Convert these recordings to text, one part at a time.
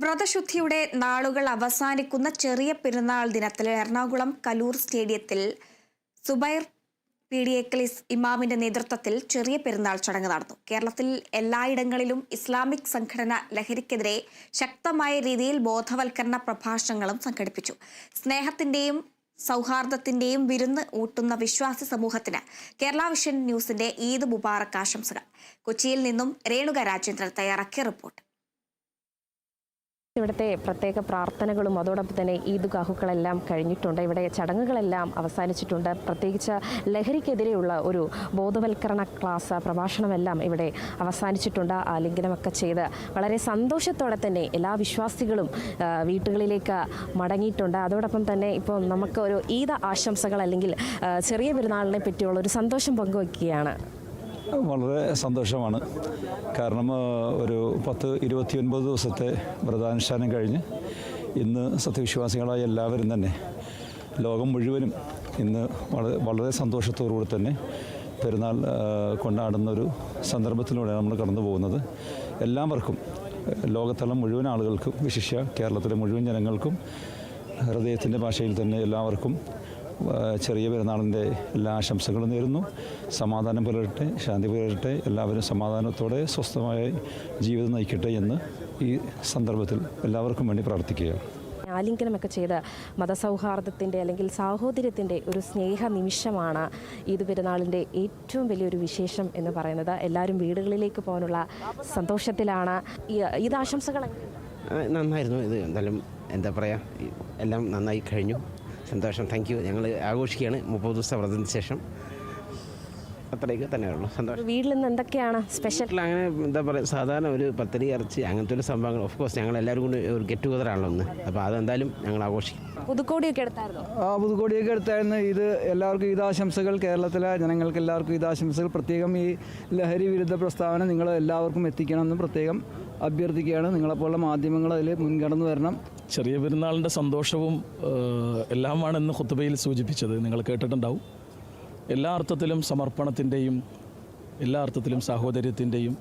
വ്രതശുദ്ധിയുടെ നാളുകൾ അവസാനിക്കുന്ന ചെറിയ പെരുന്നാൾ ദിനത്തിൽ എറണാകുളം കലൂർ സ്റ്റേഡിയത്തിൽ സുബൈർ പീഡിയക്കലിസ് ഇമാമിന്റെ നേതൃത്വത്തിൽ ചെറിയ പെരുന്നാൾ ചടങ്ങ് നടന്നു. കേരളത്തിൽ എല്ലായിടങ്ങളിലും ഇസ്ലാമിക് സംഘടന ലഹരിക്കെതിരെ ശക്തമായ രീതിയിൽ ബോധവൽക്കരണ പ്രഭാഷണങ്ങളും സംഘടിപ്പിച്ചു. സ്നേഹത്തിന്റെയും സൗഹാർദ്ദത്തിന്റെയും വിരുന്ന് ഊട്ടുന്ന വിശ്വാസി സമൂഹത്തിന് കേരള വിഷൻ ന്യൂസിന്റെ ഈദ് മുബാറക് ആശംസകൾ. കൊച്ചിയിൽ നിന്നും രേണുക രാജേന്ദ്രൻ തയ്യാറാക്കിയ റിപ്പോർട്ട്. ഇവിടുത്തെ പ്രത്യേക പ്രാർത്ഥനകളും അതോടൊപ്പം തന്നെ ഈദ്ഗാഹുകളെല്ലാം കഴിഞ്ഞിട്ടുണ്ട്. ഇവിടെ ചടങ്ങുകളെല്ലാം അവസാനിച്ചിട്ടുണ്ട്. പ്രത്യേകിച്ച് ലഹരിക്കെതിരെയുള്ള ഒരു ബോധവൽക്കരണ ക്ലാസ് പ്രഭാഷണമെല്ലാം ഇവിടെ അവസാനിച്ചിട്ടുണ്ട്. ആലിംഗനമൊക്കെ ചെയ്ത് വളരെ സന്തോഷത്തോടെ തന്നെ എല്ലാ വിശ്വാസികളും വീട്ടുകളിലേക്ക് മടങ്ങിയിട്ടുണ്ട്. അതോടൊപ്പം തന്നെ ഇപ്പോൾ നമുക്ക് ഒരു ഈദ് ആശംസകൾ അല്ലെങ്കിൽ ചെറിയ പെരുന്നാളിനെ പറ്റിയുള്ള ഒരു സന്തോഷം പങ്കുവയ്ക്കുകയാണ്. വളരെ സന്തോഷമാണ്. കാരണം ഒരു 29 ദിവസത്തെ വ്രതാനുഷ്ഠാനം കഴിഞ്ഞ് ഇന്ന് സത്യവിശ്വാസികളായ എല്ലാവരും തന്നെ ലോകം മുഴുവനും ഇന്ന് വളരെ സന്തോഷത്തോടുകൂടി തന്നെ പെരുന്നാൾ കൊണ്ടാടുന്നൊരു സന്ദർഭത്തിലൂടെ നമ്മൾ കടന്നു പോകുന്നത്. എല്ലാവർക്കും ലോകത്തുള്ള മുഴുവൻ ആളുകൾക്കും വിശിഷ്യ കേരളത്തിലെ മുഴുവൻ ജനങ്ങൾക്കും ഹൃദയത്തിൻ്റെ ഭാഷയിൽ തന്നെ എല്ലാവർക്കും ചെറിയ പെരുന്നാളിൻ്റെ എല്ലാ ആശംസകളും നേരുന്നു. സമാധാനം പുലരട്ടെ, ശാന്തി പുലരട്ടെ, എല്ലാവരും സമാധാനത്തോടെ സ്വസ്ഥമായ ജീവിതം നയിക്കട്ടെ എന്ന് ഈ സന്ദർഭത്തിൽ എല്ലാവർക്കും വേണ്ടി പ്രാർത്ഥിക്കുകയാണ്. ആലിംഗനമൊക്കെ ചെയ്ത് മതസൗഹാർദ്ദത്തിൻ്റെ അല്ലെങ്കിൽ സാഹോദര്യത്തിൻ്റെ ഒരു സ്നേഹ നിമിഷമാണ് ഈദ് പെരുന്നാളിൻ്റെ ഏറ്റവും വലിയൊരു വിശേഷം എന്ന് പറയുന്നത്. എല്ലാവരും വീടുകളിലേക്ക് പോകാനുള്ള സന്തോഷത്തിലാണ്. ഈദ് ആശംസകൾ നന്നായിരുന്നു. ഇത് എന്തായാലും എന്താ പറയുക, എല്ലാം നന്നായി കഴിഞ്ഞു. സന്തോഷം. Thank you. ഞങ്ങൾ ആഘോഷിക്കുകയാണ് 30 ദിവസത്തെ വ്രതത്തിന് ശേഷം. അത്രയൊക്കെ തന്നെയുള്ളൂ. സന്തോഷം. വീട്ടിൽ നിന്ന് എന്തൊക്കെയാണ് സ്പെഷ്യൽ? അങ്ങനെ എന്താ പറയുക, സാധാരണ ഒരു പത്തരി ഇറച്ചി അങ്ങനത്തെ ഒരു സംഭവങ്ങൾ. ഓഫ് കോഴ്സ് ഞങ്ങൾ എല്ലാവരും കൂടി ഒരു ഗെറ്റ് ടുഗദറാണല്ലോ ഒന്ന്. അപ്പോൾ അതെന്തായാലും ഞങ്ങൾ ആഘോഷിക്കും. പുതുക്കോടിയൊക്കെ എടുത്തായിരുന്നു? പുതുക്കോടിയൊക്കെ എടുത്തായിരുന്നു. ഇത് എല്ലാവർക്കും ഈദാശംസകൾ. കേരളത്തിലെ ജനങ്ങൾക്ക് എല്ലാവർക്കും ഈദാശംസകൾ. പ്രത്യേകം ഈ ലഹരി വിരുദ്ധ പ്രസ്താവന നിങ്ങൾ എല്ലാവർക്കും എത്തിക്കണമെന്ന് പ്രത്യേകം അഭ്യർത്ഥിക്കുകയാണ്. നിങ്ങളെപ്പോലുള്ള മാധ്യമങ്ങൾ അതിൽ മുൻകടന്നു വരണം. ചെറിയ പെരുന്നാളിൻ്റെ സന്തോഷവും എല്ലാമാണെന്ന് ഖുത്ബയിൽ സൂചിപ്പിച്ചത് നിങ്ങൾ കേട്ടിട്ടുണ്ടാവും. എല്ലാ അർത്ഥത്തിലും സമർപ്പണത്തിൻ്റെയും, എല്ലാ അർത്ഥത്തിലും സാഹോദര്യത്തിൻ്റെയും,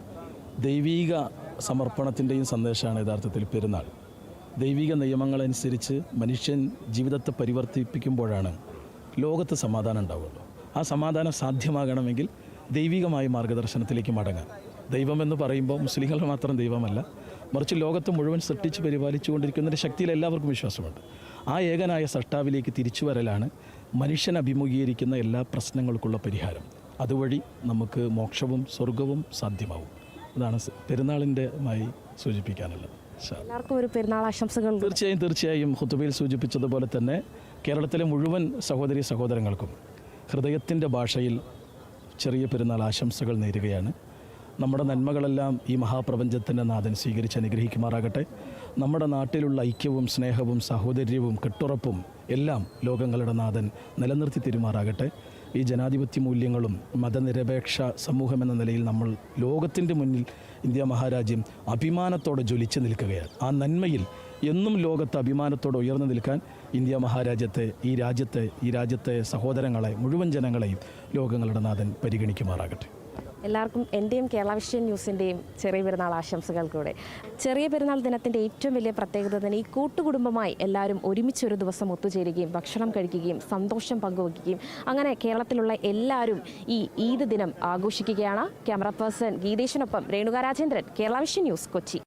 ദൈവീക സമർപ്പണത്തിൻ്റെയും സന്ദേശമാണ് യഥാർത്ഥത്തിൽ പെരുന്നാൾ. ദൈവിക നിയമങ്ങളനുസരിച്ച് മനുഷ്യൻ ജീവിതത്തെ പരിവർത്തിപ്പിക്കുമ്പോഴാണ് ലോകത്ത് സമാധാനം ഉണ്ടാവുള്ളൂ. ആ സമാധാനം സാധ്യമാകണമെങ്കിൽ ദൈവികമായ മാർഗദർശനത്തിലേക്ക് മടങ്ങാൻ. ദൈവമെന്ന് പറയുമ്പോൾ മുസ്ലിങ്ങൾ മാത്രം ദൈവമല്ല, മറിച്ച് ലോകത്ത് മുഴുവൻ സൃഷ്ടിച്ച് പരിപാലിച്ചുകൊണ്ടിരിക്കുന്നതിൻ്റെ ശക്തിയിൽ എല്ലാവർക്കും വിശ്വാസമുണ്ട്. ആ ഏകനായ സട്ടാവിലേക്ക് തിരിച്ചു വരലാണ് മനുഷ്യൻ അഭിമുഖീകരിക്കുന്ന എല്ലാ പ്രശ്നങ്ങൾക്കുള്ള പരിഹാരം. അതുവഴി നമുക്ക് മോക്ഷവും സ്വർഗവും സാധ്യമാവും. അതാണ് പെരുന്നാളിൻ്റെമായി സൂചിപ്പിക്കാനുള്ളത്. എല്ലാവർക്കും ഒരു പെരുന്നാൾ ആശംസകൾ. തീർച്ചയായും ഖുത്ബയിൽ സൂചിപ്പിച്ചതുപോലെ തന്നെ കേരളത്തിലെ മുഴുവൻ സഹോദരി സഹോദരങ്ങൾക്കും ഹൃദയത്തിൻ്റെ ഭാഷയിൽ ചെറിയ പെരുന്നാൾ ആശംസകൾ നേരുകയാണ്. നമ്മുടെ നന്മകളെല്ലാം ഈ മഹാപ്രപഞ്ചത്തിൻ്റെ നാഥൻ സ്വീകരിച്ച് അനുഗ്രഹിക്കുമാറാകട്ടെ. നമ്മുടെ നാട്ടിലുള്ള ഐക്യവും സ്നേഹവും സാഹോദര്യവും കെട്ടുറപ്പും എല്ലാം ലോകങ്ങളുടെ നാഥൻ നിലനിർത്തി തരുമാറാകട്ടെ. ഈ ജനാധിപത്യ മൂല്യങ്ങളും മതനിരപേക്ഷ സമൂഹമെന്ന നിലയിൽ നമ്മൾ ലോകത്തിൻ്റെ മുന്നിൽ ഇന്ത്യ മഹാരാജ്യം അഭിമാനത്തോടെ ജ്വലിച്ച് നിൽക്കുകയാണ്. ആ നന്മയിൽ എന്നും ലോകത്ത് അഭിമാനത്തോടെ ഉയർന്നു നിൽക്കാൻ ഇന്ത്യ മഹാരാജ്യത്തെ, ഈ രാജ്യത്തെ സഹോദരങ്ങളെ, മുഴുവൻ ജനങ്ങളെയും ലോകങ്ങളുടെ നാഥൻ പരിഗണിക്കുമാറാകട്ടെ. എല്ലാവർക്കും എൻ്റെയും കേരള വിഷൻ ന്യൂസിൻ്റെയും ചെറിയ പെരുന്നാൾ ആശംസകൾ കൂടെ. ചെറിയ പെരുന്നാൾ ദിനത്തിൻ്റെ ഏറ്റവും വലിയ പ്രത്യേകത തന്നെ ഈ കൂട്ടുകുടുംബമായി എല്ലാവരും ഒരുമിച്ചൊരു ദിവസം ഒത്തുചേരുകയും ഭക്ഷണം കഴിക്കുകയും സന്തോഷം പങ്കുവയ്ക്കുകയും അങ്ങനെ കേരളത്തിലുള്ള എല്ലാവരും ഈ ഈദ് ദിനം ആഘോഷിക്കുകയാണ്. ക്യാമറ പേഴ്സൺ ഗീതേഷിനൊപ്പം രേണുക രാജേന്ദ്രൻ, കേരള വിഷൻ ന്യൂസ്, കൊച്ചി.